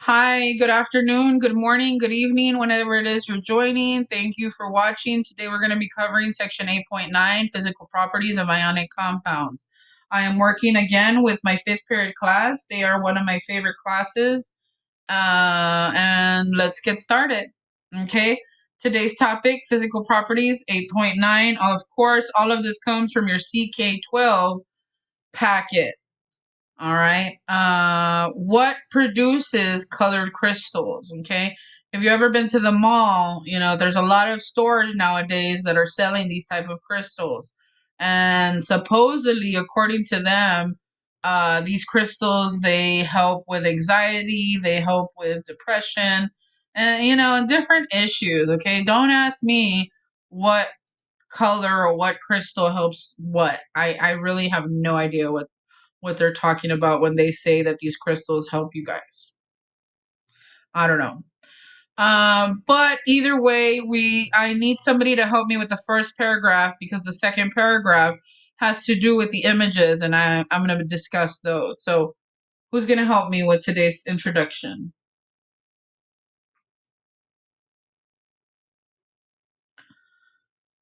Hi, good afternoon, good morning, good evening, whenever it is you're joining. Thank you for watching. Today we're going to be covering section 8.9, physical properties of ionic compounds. I am working again with my fifth period class. They are one of my favorite classes. And let's get started. Okay, today's topic, physical properties 8.9. Of course, all of this comes from your CK12 packet. All right. What produces colored crystals? Okay. Have you ever been to the mall? You know, there's a lot of stores nowadays that are selling these type of crystals. And supposedly, according to them, these crystals, they help with anxiety, they help with depression, and, and different issues. Okay. Don't ask me what color or what crystal helps what. I really have no idea what they're talking about when they say that these crystals help you guys. I don't know. But either way, I need somebody to help me with the first paragraph because the second paragraph has to do with the images, and I'm going to discuss those. So, who's going to help me with today's introduction?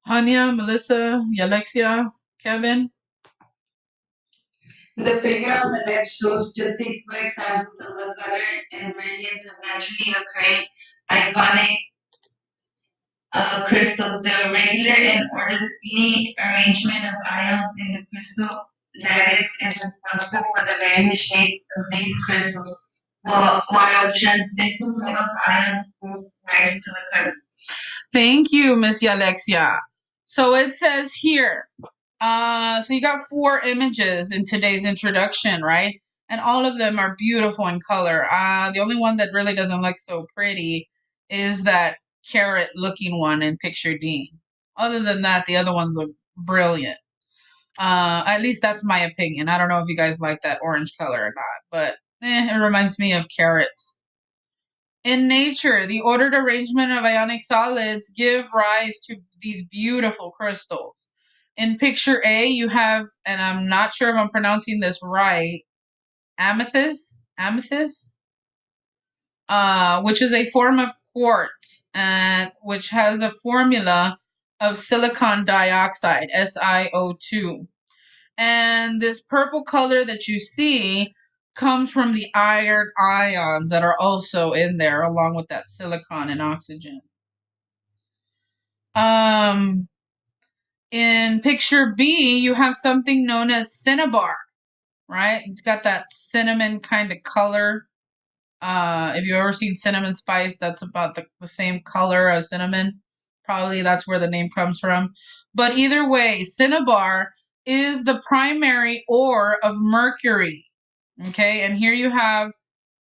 Hania, Melissa, Alexia, Kevin? The figure on the left shows just a few examples of the color and brilliance of naturally occurring iconic crystals. The regular and orderly arrangement of ions in the crystal lattice is responsible for the various shapes of these crystals, while transiting metals ion rise to the color. Thank you, Miss Alexia. So it says here, so you got four images in today's introduction, right? And all of them are beautiful in color. The only one that really doesn't look so pretty is that carrot looking one in picture D. Other than that, the other ones look brilliant. At least that's my opinion. I don't know if you guys like that orange color or not, but it reminds me of carrots. In nature, the ordered arrangement of ionic solids give rise to these beautiful crystals. In picture A, you have, and I'm not sure if I'm pronouncing this right, amethyst, which is a form of quartz, and which has a formula of silicon dioxide, SiO2. And this purple color that you see comes from the iron ions that are also in there, along with that silicon and oxygen. Um, in picture B, you have something known as cinnabar, right? It's got that cinnamon kind of color. If you've ever seen cinnamon spice, that's about the same color as cinnamon. Probably that's where the name comes from. But either way, cinnabar is the primary ore of mercury. Okay, and here you have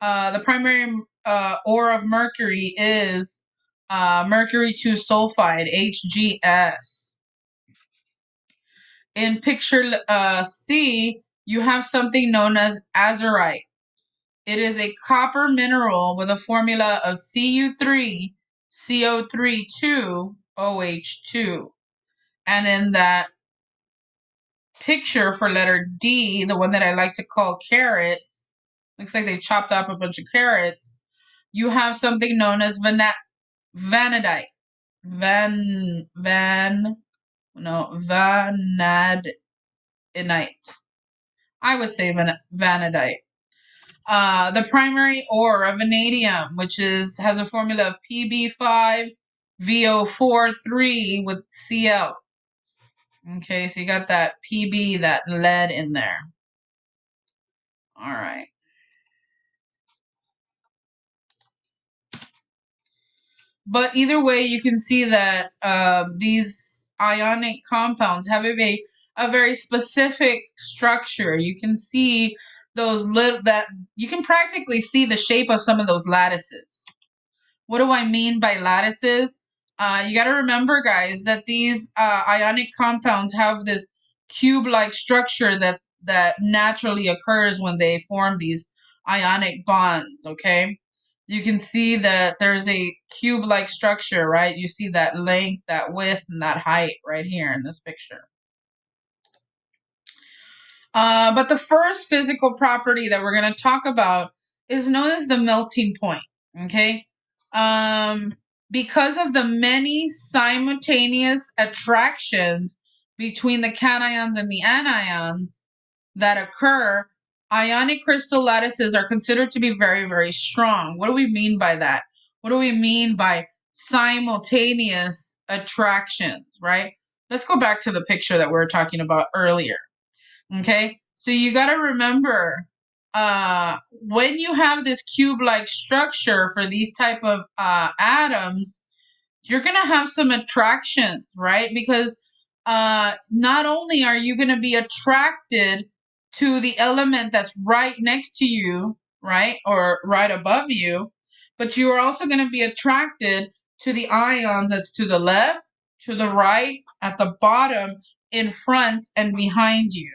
the primary ore of mercury is mercury 2 sulfide, HGS. In picture C, you have something known as azurite. It is a copper mineral with a formula of Cu3, CO3 2, OH2. And in that picture for letter D, the one that I like to call carrots, looks like they chopped up a bunch of carrots, you have something known as vanadite. Vanadinite. I would say vanadite. The primary ore of vanadium, which has a formula of Pb5VO43 with Cl. Okay, so you got that Pb, that lead in there. All right. But either way, you can see that these ionic compounds have a very specific structure. You can see those that you can practically see the shape of some of those lattices. What do I mean by lattices? You got to remember, guys, that these ionic compounds have this cube-like structure that naturally occurs when they form these ionic bonds. Okay, you can see that there's a cube-like structure, right? You see that length, that width, and that height right here in this picture. But the first physical property that we're going to talk about is known as the melting point. Okay. Because of the many simultaneous attractions between the cations and the anions that occur, ionic crystal lattices are considered to be very, very strong. What do we mean by that? What do we mean by simultaneous attractions, right? Let's go back to the picture that we were talking about earlier. Okay, so you got to remember when you have this cube-like structure for these type of atoms, you're going to have some attractions, right? Because not only are you going to be attracted to the element that's right next to you, right, or right above you, but you are also going to be attracted to the ion that's to the left, to the right, at the bottom, in front, and behind you.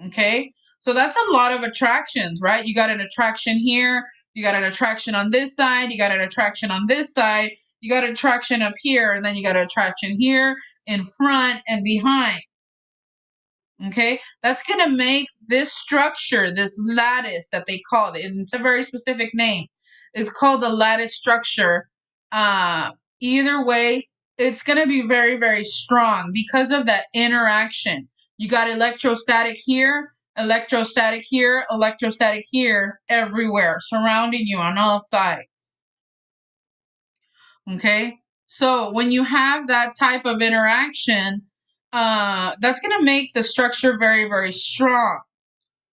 Okay, so that's a lot of attractions, right? You got an attraction here, you got an attraction on this side, you got an attraction on this side, you got an attraction up here, and then you got an attraction here, in front, and behind. Okay, that's going to make this structure, this lattice that they call it, and it's a very specific name. It's called the lattice structure. Either way, it's going to be very, very strong because of that interaction. You got electrostatic here, electrostatic here, electrostatic here, everywhere, surrounding you on all sides. Okay, so when you have that type of interaction, that's going to make the structure very, very strong,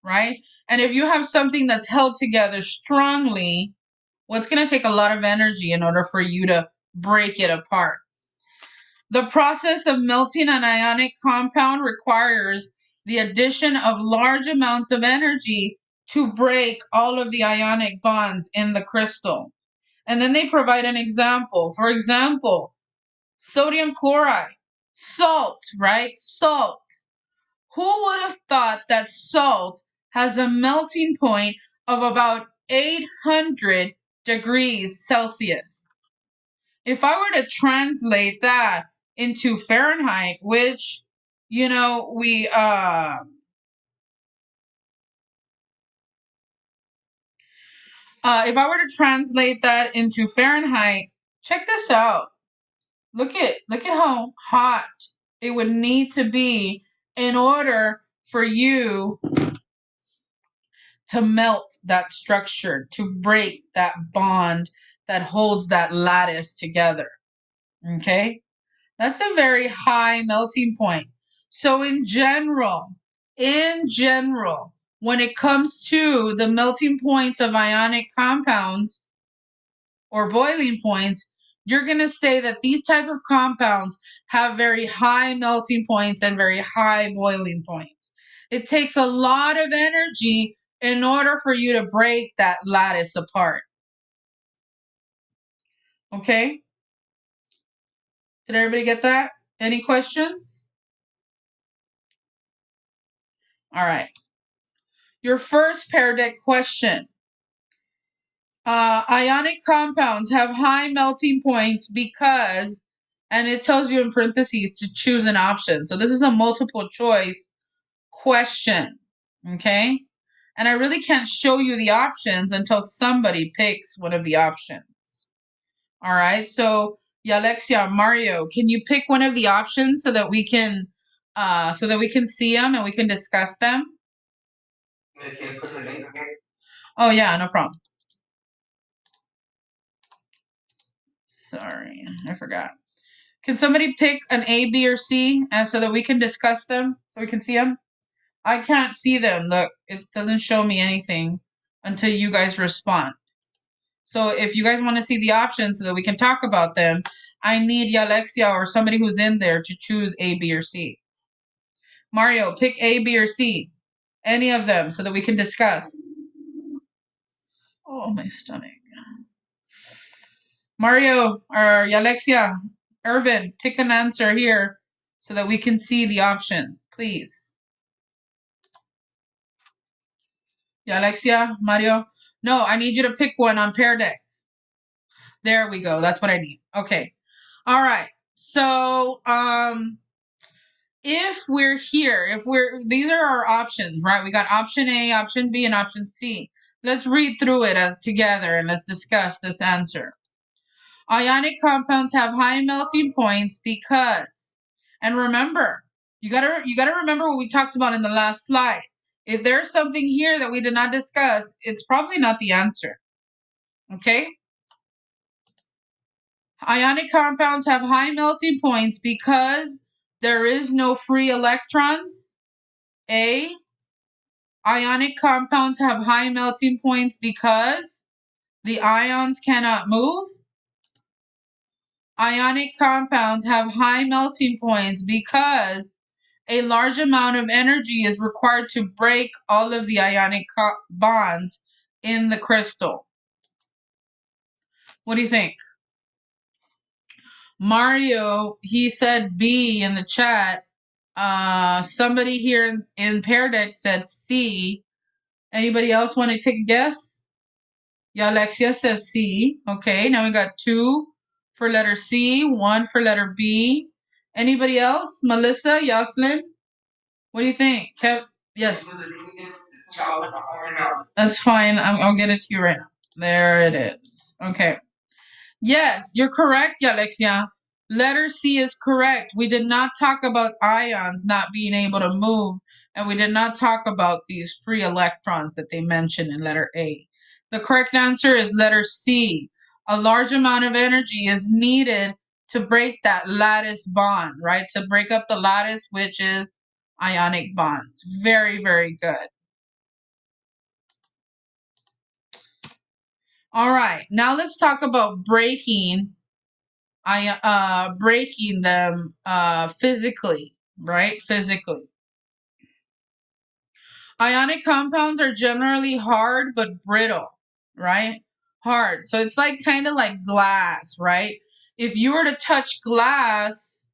right? And if you have something that's held together strongly, well, it's going to take a lot of energy in order for you to break it apart. The process of melting an ionic compound requires the addition of large amounts of energy to break all of the ionic bonds in the crystal. And then they provide an example. For example, sodium chloride, salt, right? Salt. Who would have thought that salt has a melting point of about 800 degrees Celsius? If I were to translate that into Fahrenheit, which, you know, if I were to translate that into Fahrenheit, check this out. Look at how hot it would need to be in order for you to melt that structure, to break that bond that holds that lattice together. Okay? That's a very high melting point. So in general, when it comes to the melting points of ionic compounds or boiling points, you're going to say that these type of compounds have very high melting points and very high boiling points. It takes a lot of energy in order for you to break that lattice apart. Okay? Did everybody get that? Any questions? All right. Your first Pear Deck question. Ionic compounds have high melting points because, and it tells you in parentheses to choose an option. So this is a multiple choice question. Okay? And I really can't show you the options until somebody picks one of the options. All right. So Alexia, Mario, can you pick one of the options so that we can see them and we can discuss them? Oh yeah, no problem. Sorry, I forgot. Can somebody pick an A, B, or C, and so that we can discuss them, so we can see them? I can't see them. Look, it doesn't show me anything until you guys respond. So if you guys want to see the options so that we can talk about them, I need Alexia or somebody who's in there to choose A, B, or C. Mario, pick A, B, or C. Any of them so that we can discuss. Oh, my stomach. Mario or Alexia, Irvin, pick an answer here so that we can see the option, please. Alexia, Mario. No, I need you to pick one on Pear Deck. There we go. That's what I need. Okay. All right. So, if we're here, these are our options, right? We got option A, option B, and option C. Let's read through it as together and let's discuss this answer. Ionic compounds have high melting points because, and remember, you gotta remember what we talked about in the last slide. If there's something here that we did not discuss, it's probably not the answer. Okay? Ionic compounds have high melting points because there is no free electrons. A. Ionic compounds have high melting points because the ions cannot move. Ionic compounds have high melting points because a large amount of energy is required to break all of the ionic bonds in the crystal. What do you think? Mario, he said B in the chat. Somebody here in Pear Deck said C. Anybody else want to take a guess? Yeah, Alexia says C. Okay, now we got 2 for letter C, 1 for letter B. Anybody else? Melissa, Yaslin? What do you think? Kev? Yes. That's fine. I'll get it to you right now. There it is. Okay. Yes, you're correct, Alexia. Letter C is correct. We did not talk about ions not being able to move, and we did not talk about these free electrons that they mentioned in letter A. The correct answer is letter C. A large amount of energy is needed to break that lattice bond, right? To break up the lattice, which is ionic bonds. Very, very good. All right, now let's talk about breaking them physically, right? Physically. Ionic compounds are generally hard but brittle, right? Hard. So it's like kind of like glass, right? If you were to touch glass,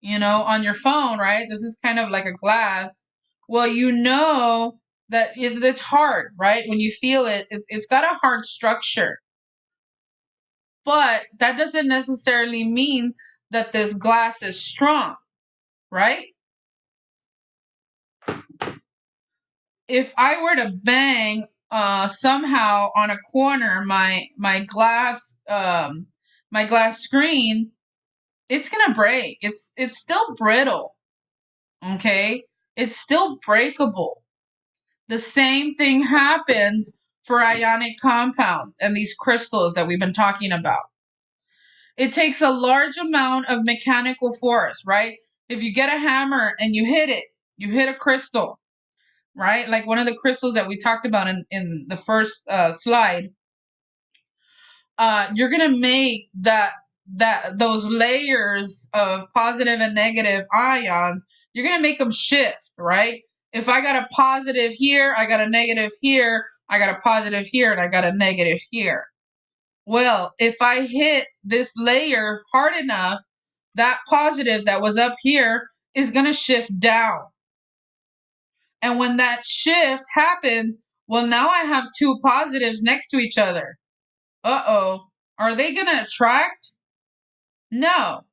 on your phone, right? This is kind of like a glass. Well, you know that it's hard, right? When you feel it, it's got a hard structure. But that doesn't necessarily mean that this glass is strong, right? If I were to bang somehow on a corner my glass screen, it's gonna break. It's still brittle. Okay? It's still breakable. The same thing happens for ionic compounds and these crystals that we've been talking about. It takes a large amount of mechanical force, right? If you get a hammer and you hit a crystal, right? Like one of the crystals that we talked about in the first slide, you're gonna make those layers of positive and negative ions. You're gonna make them shift, right? If I got a positive here, I got a negative here, I got a positive here, and I got a negative here. Well, if I hit this layer hard enough, that positive that was up here is gonna shift down. And when that shift happens, well, now I have 2 positives next to each other. Uh-oh. Are they going to attract? No.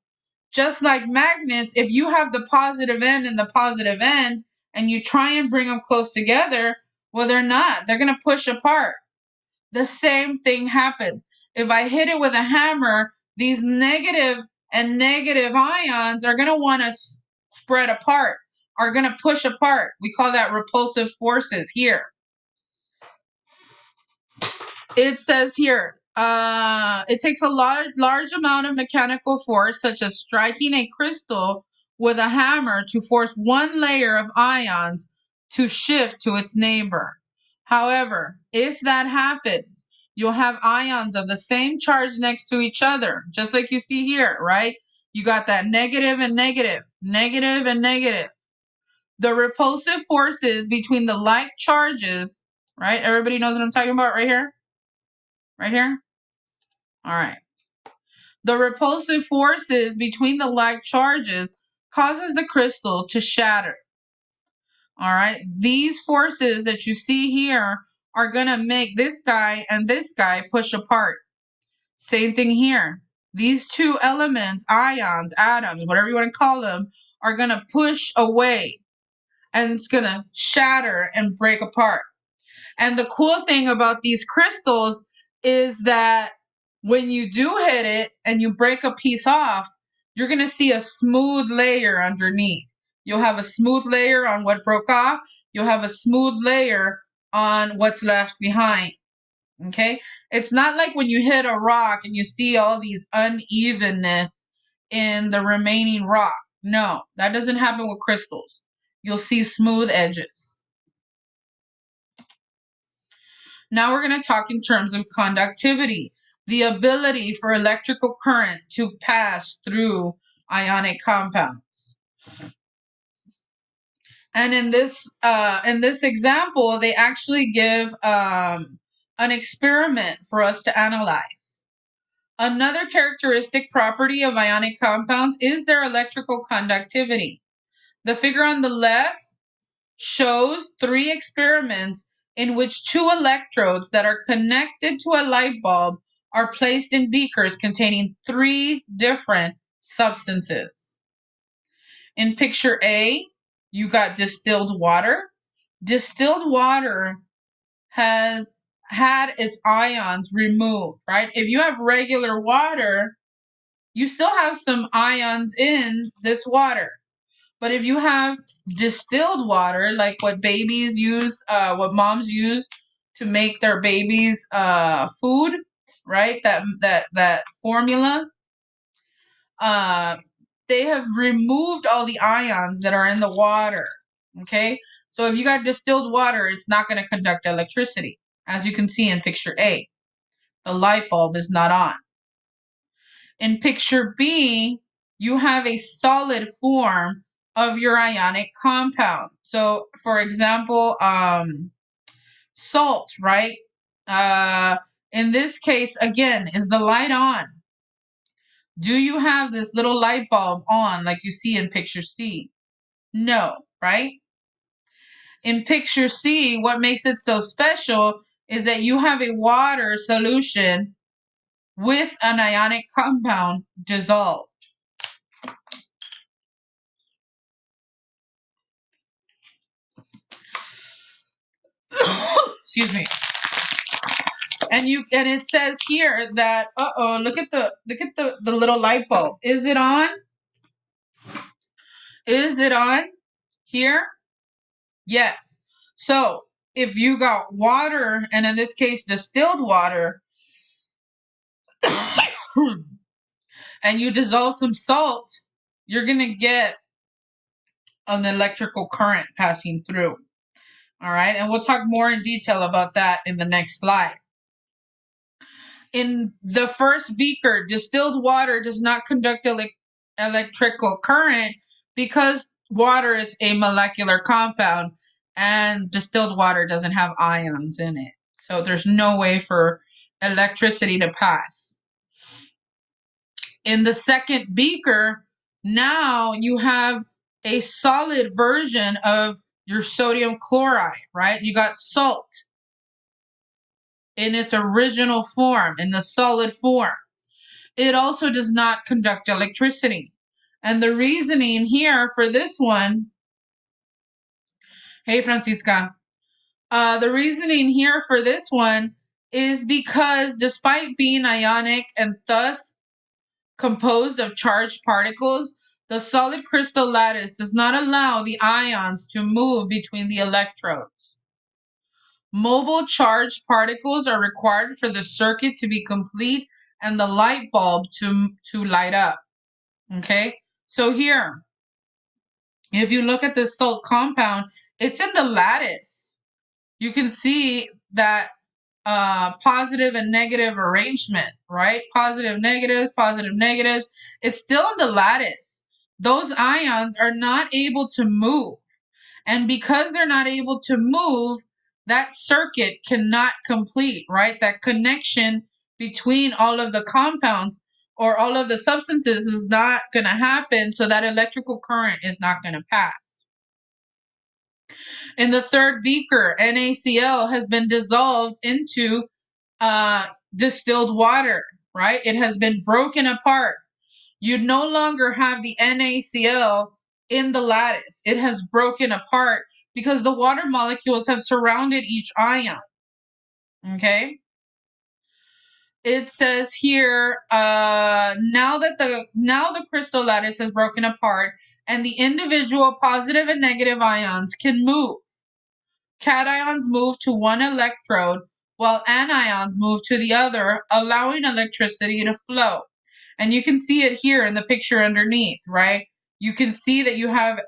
Just like magnets, if you have the positive end and the positive end, and you try and bring them close together, well, they're not. They're going to push apart. The same thing happens. If I hit it with a hammer, these negative and negative ions are going to want to spread apart, are going to push apart. We call that repulsive forces here. It says here, it takes a large amount of mechanical force, such as striking a crystal with a hammer, to force one layer of ions to shift to its neighbor. However, if that happens, you'll have ions of the same charge next to each other, just like you see here, right? You got that negative and negative, negative and negative. The repulsive forces between the like charges, right? Everybody knows what I'm talking about right here? Right here? All right. The repulsive forces between the like charges causes the crystal to shatter. All right. These forces that you see here are going to make this guy and this guy push apart. Same thing here. These 2 elements, ions, atoms, whatever you want to call them, are going to push away and it's going to shatter and break apart. And the cool thing about these crystals is that when you do hit it and you break a piece off, you're going to see a smooth layer underneath. You'll have a smooth layer on what broke off. You'll have a smooth layer on what's left behind. Okay? It's not like when you hit a rock and you see all these unevenness in the remaining rock. No, that doesn't happen with crystals. You'll see smooth edges. Now we're going to talk in terms of conductivity, the ability for electrical current to pass through ionic compounds. And in this example, they actually give an experiment for us to analyze. Another characteristic property of ionic compounds is their electrical conductivity. The figure on the left shows 3 experiments in which 2 electrodes that are connected to a light bulb are placed in beakers containing 3 different substances. In picture A, you got distilled water. Distilled water has had its ions removed, right? If you have regular water, you still have some ions in this water. But if you have distilled water, like what babies use, what moms use to make their babies food, right? That formula, uh, they have removed all the ions that are in the water. Okay, so if you got distilled water, it's not going to conduct electricity, as you can see in picture A. The light bulb is not on. In picture B, you have a solid form of your ionic compound. So, for example, salt, right? In this case, again, is the light on? Do you have this little light bulb on like you see in picture C? No, right? In picture C, what makes it so special is that you have a water solution with an ionic compound dissolved. Excuse me. And it says here that look at the little light bulb. Is it on? Is it on here? Yes. So if you got water, and in this case distilled water, and you dissolve some salt, you're gonna get an electrical current passing through. All right, and we'll talk more in detail about that in the next slide. In the first beaker, distilled water does not conduct electrical current because water is a molecular compound and distilled water doesn't have ions in it. So there's no way for electricity to pass. In the second beaker, now you have a solid version of your sodium chloride, right? You got salt in its original form, in the solid form. It also does not conduct electricity. And the reasoning here for this one, hey Francisca, the reasoning here for this one is because despite being ionic and thus composed of charged particles, the solid crystal lattice does not allow the ions to move between the electrodes. Mobile charged particles are required for the circuit to be complete and the light bulb to light up. Okay, so here, if you look at this salt compound, it's in the lattice. You can see that positive and negative arrangement, right? Positive, negatives. It's still in the lattice. Those ions are not able to move. And because they're not able to move, that circuit cannot complete, right? That connection between all of the compounds or all of the substances is not going to happen, so that electrical current is not going to pass. In the third beaker, NaCl has been dissolved into distilled water, right? It has been broken apart. You no longer have the NaCl in the lattice. It has broken apart because the water molecules have surrounded each ion. Okay? It says here, now the crystal lattice has broken apart and the individual positive and negative ions can move. Cations move to one electrode while anions move to the other, allowing electricity to flow. And you can see it here in the picture underneath, right? You can see that you have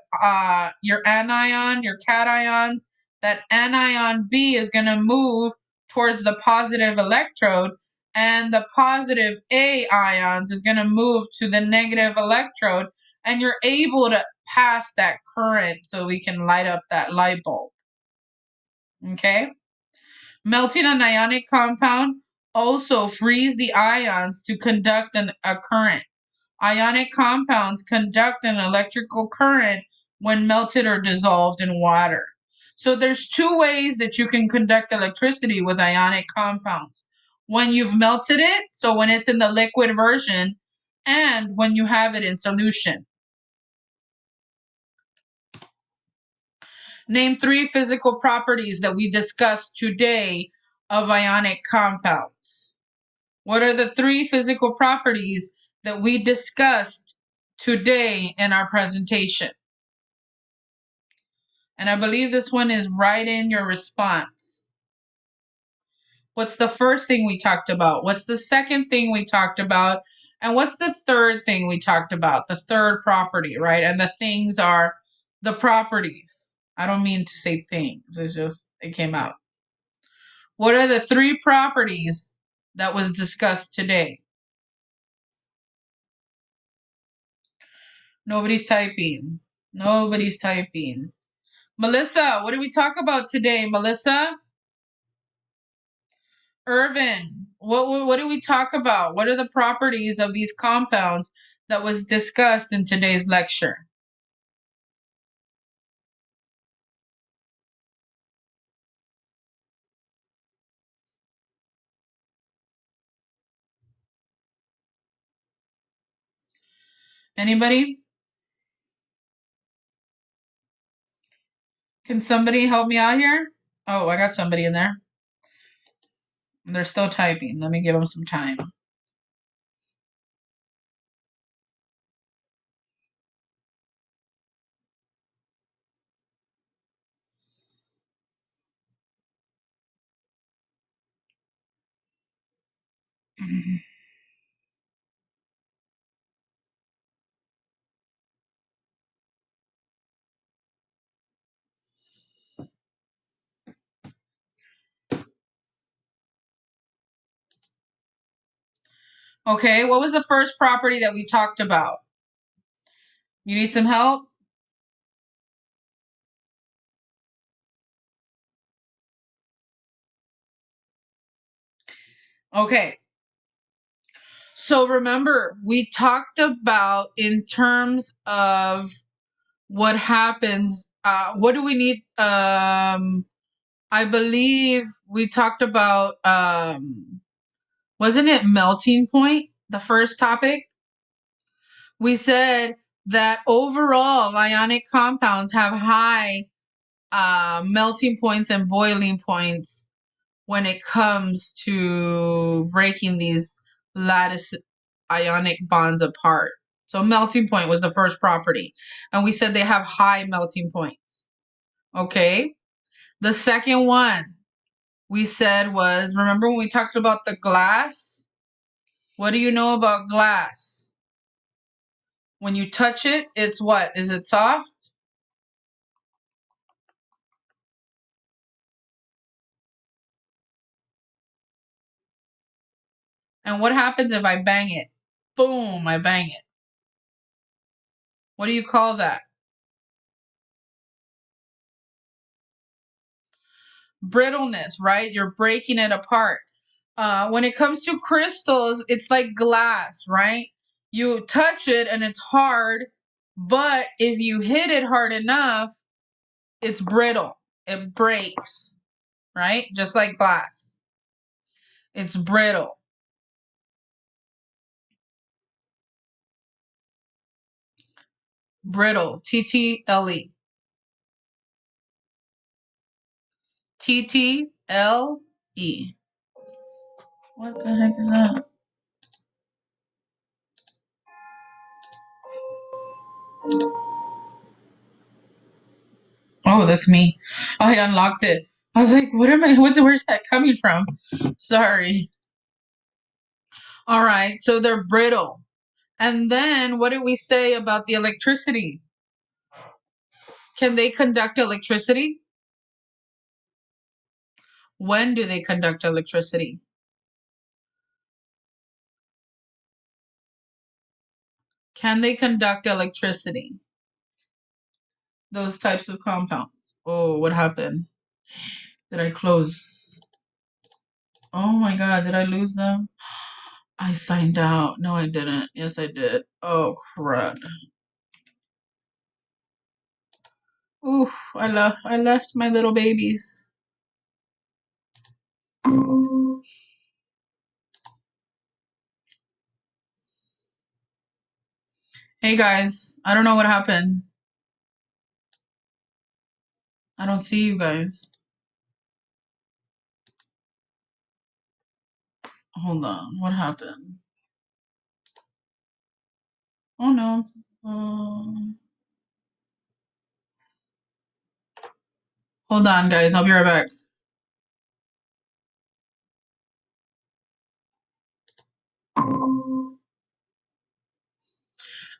your anion, your cations. That anion B is going to move towards the positive electrode, and the positive A ions is going to move to the negative electrode, and you're able to pass that current so we can light up that light bulb. Okay? Melting an ionic compound also frees the ions to conduct a current. Ionic compounds conduct an electrical current when melted or dissolved in water. So there's two ways that you can conduct electricity with ionic compounds. When you've melted it, so when it's in the liquid version, and when you have it in solution. Name 3 physical properties that we discussed today of ionic compounds. What are the 3 physical properties that we discussed today in our presentation? And I believe this one is right in your response. What's the first thing we talked about? What's the second thing we talked about? And what's the third thing we talked about? The third property, right? And the things are the properties. I don't mean to say things. It's just, it came out. What are the 3 properties that was discussed today? Nobody's typing. Nobody's typing. Melissa, what did we talk about today, Melissa? Irvin, what did we talk about? What are the properties of these compounds that was discussed in today's lecture? Anybody? Can somebody help me out here? Oh, I got somebody in there. They're still typing. Let me give them some time. Okay, what was the first property that we talked about? You need some help? Okay. So remember, we talked about in terms of what happens, what do we need? I believe we talked about, wasn't it melting point, the first topic? We said that overall ionic compounds have high melting points and boiling points when it comes to breaking these lattice ionic bonds apart. So melting point was the first property. And we said they have high melting points. Okay. The second one we said was, remember when we talked about the glass? What do you know about glass? When you touch it, it's what? Is it soft? And what happens if I bang it? Boom, I bang it. What do you call that? Brittleness, right? You're breaking it apart. When it comes to crystals, it's like glass, right? You touch it and it's hard, but if you hit it hard enough, it's brittle. It breaks, right? Just like glass. It's brittle. Brittle. TTLE. TTLE. What the heck is that? Oh, that's me. I unlocked it. I was like, what am I, where's that coming from? Sorry. All right, so they're brittle. And then what did we say about the electricity? Can they conduct electricity? When do they conduct electricity? Can they conduct electricity? Those types of compounds. Oh, what happened? Did I close? Oh my God, did I lose them? I signed out. No, I didn't. Yes, I did. Oh, crud. Oof, I left my little babies. Hey guys, I don't know what happened. I don't see you guys. Hold on, what happened? Oh no. Hold on, guys. I'll be right back.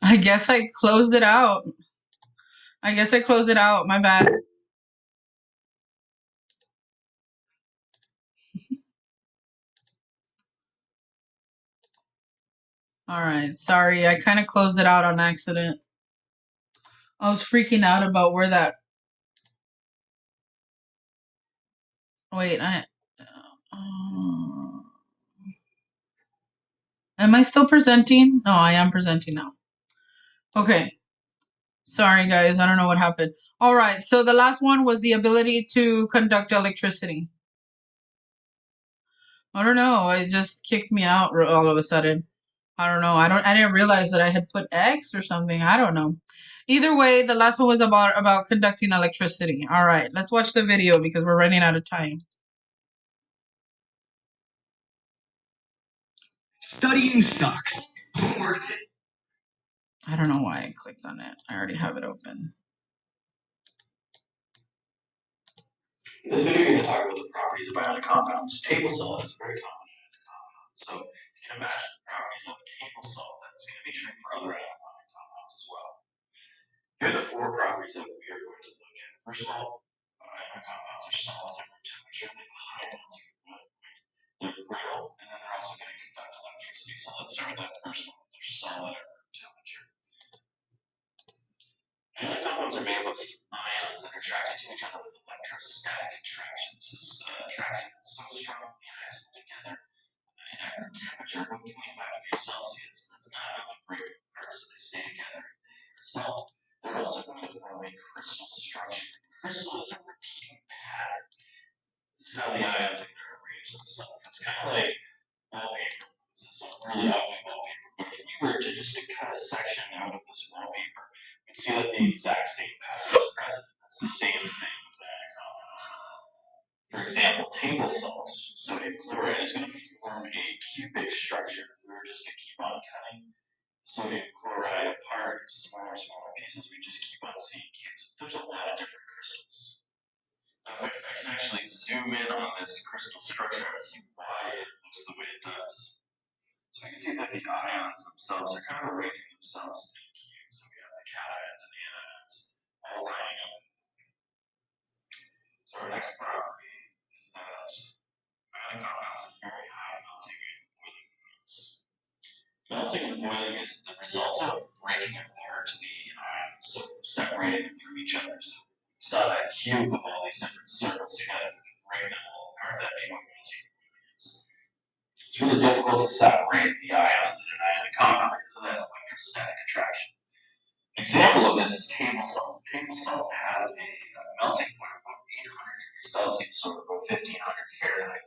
I guess I closed it out. My bad. All right. Sorry. I kind of closed it out on accident. I was freaking out about where that. Wait, uh, am I still presenting? No, I am presenting now. Okay. Sorry, guys. I don't know what happened. All right. So the last one was the ability to conduct electricity. I don't know. It just kicked me out all of a sudden. I don't know. I didn't realize that I had put X or something. I don't know. Either way, the last one was about conducting electricity. All right. Let's watch the video because we're running out of time. Studying sucks. Homework's. I don't know why I clicked on it. I already have it open. In this video, you're going to talk about the properties of ionic compounds. Table salt is very common in ionic compounds. So you can imagine the properties of table salt. That's going to be true for other ionic compounds as well. Here are the four properties that we are going to look at. First of all, ionic compounds are solids at room temperature. They have a high melting point. They're brittle, and then they're also going to conduct electricity. So let's start with that first one. They're solid at room temperature. Ionic compounds are made up of ions that are attracted to each other with electrostatic attraction. This is attraction that's so strong that the ions come together at a temperature of 25 degrees Celsius. That's not enough to break apart, so they stay together. So they're also going to form a crystal structure. Crystal is a repeating pattern. This is how the ions are going to arrange themselves. It's kind of like wallpaper. This is some really ugly wallpaper. But if we were to just cut a section out of this wallpaper, we'd see that the exact same pattern is present. It's the same thing with ionic compounds. For example, table salt, sodium chloride, is going to form a cubic structure. If we were just to keep on cutting sodium chloride apart in smaller and smaller pieces, we just keep on seeing cubes. There's a lot of different crystals. Now, if I can actually zoom in on this crystal structure and see why it looks the way it does. So we can see that the ions themselves are kind of arranging themselves in cubes. So we have the cations and the anions all lining up. So our next property is that ionic compounds have very high melting and boiling points. Melting and boiling is the result of breaking apart the ions, so separating them from each other. So we saw that cube of all these different circles together. If we can break them all apart, that'd be what melting and boiling is. It's really difficult to separate the ions in an ionic compound because of that electrostatic attraction. An example of this is table salt. Table salt has a melting point of about 800 degrees Celsius, or about 1500 Fahrenheit.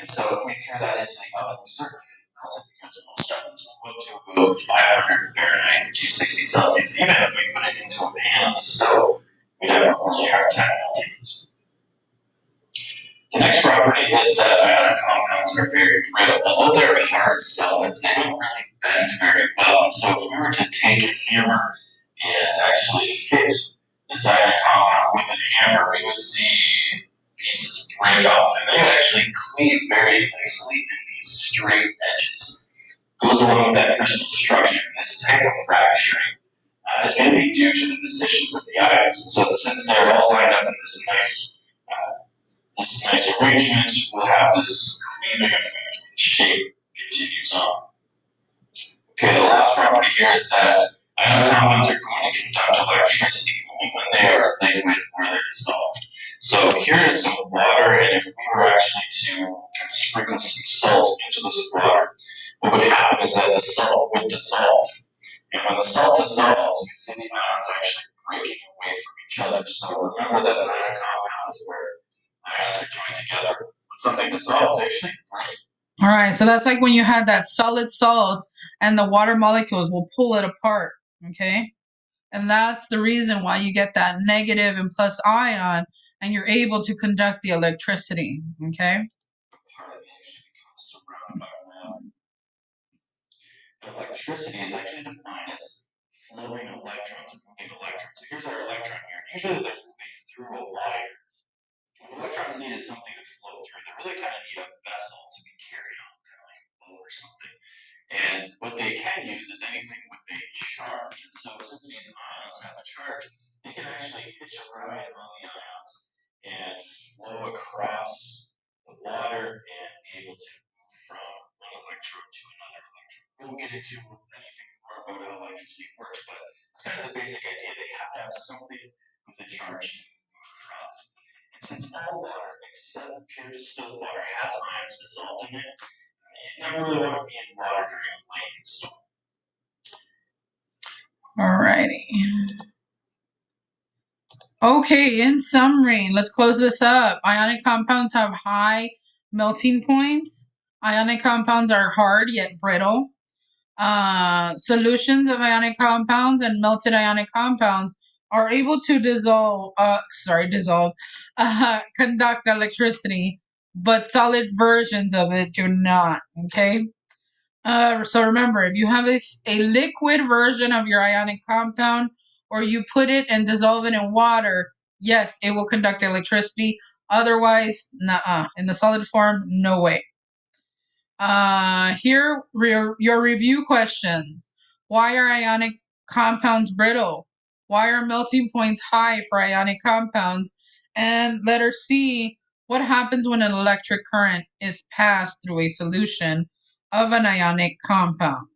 And so if we threw that into the oven, we certainly couldn't melt it because most ovens will go to about 500 Fahrenheit, 260 Celsius. Even if we put it into a pan on the stove, we'd have a really hard time melting it. The next property is that ionic compounds are very brittle. Although they're hard solids, they don't really bend very well. So if we were to take a hammer and actually hit this ionic compound with a hammer, we would see pieces break off, and they would actually cleave very nicely in these straight edges. Goes along with that crystal structure. This type of fracturing is going to be due to the positions of the ions. So since they're all lined up in this nice arrangement, we'll have this cleaving effect. The shape continues on. Okay, the last property here is that ionic compounds are going to conduct electricity only when they are liquid or they're dissolved. So here is some water, and if we were actually to kind of sprinkle some salt into this water, what would happen is that the salt would dissolve. And when the salt dissolves, you can see the ions actually breaking away from each other. So remember that an ionic compound is where ions are joined together. When something dissolves, they actually break. All right, so that's like when you had that solid salt and the water molecules will pull it apart, okay? And that's the reason why you get that negative and plus ion and you're able to conduct the electricity, okay? Part of it actually becomes surrounded by water. Electricity is actually defined as flowing electrons or moving electrons. So here's our electron here. Usually they're moving through a wire. What electrons need is something to flow through. They really kind of need a vessel to be carried on, kind of like a boat or something. And what they can use is anything with a charge. And so since these ions have a charge, they can actually hitch a ride on the ions and flow across the water and be able to move from one electrode to another electrode. We won't get into anything more about how electricity works, but that's kind of the basic idea. They have to have something with a charge to move across. And since all water except pure distilled water has ions dissolved in it, you never really want to be in water during a lightning storm. Alrighty. Okay, in summary, let's close this up. Ionic compounds have high melting points. Ionic compounds are hard yet brittle. Solutions of ionic compounds and melted ionic compounds are able to conduct electricity, but solid versions of it do not. Okay. So remember, if you have a liquid version of your ionic compound, or you put it and dissolve it in water, yes, it will conduct electricity. Otherwise, nah. In the solid form, no way. Here your review questions. Why are ionic compounds brittle? Why are melting points high for ionic compounds? And letter C, what happens when an electric current is passed through a solution of an ionic compound?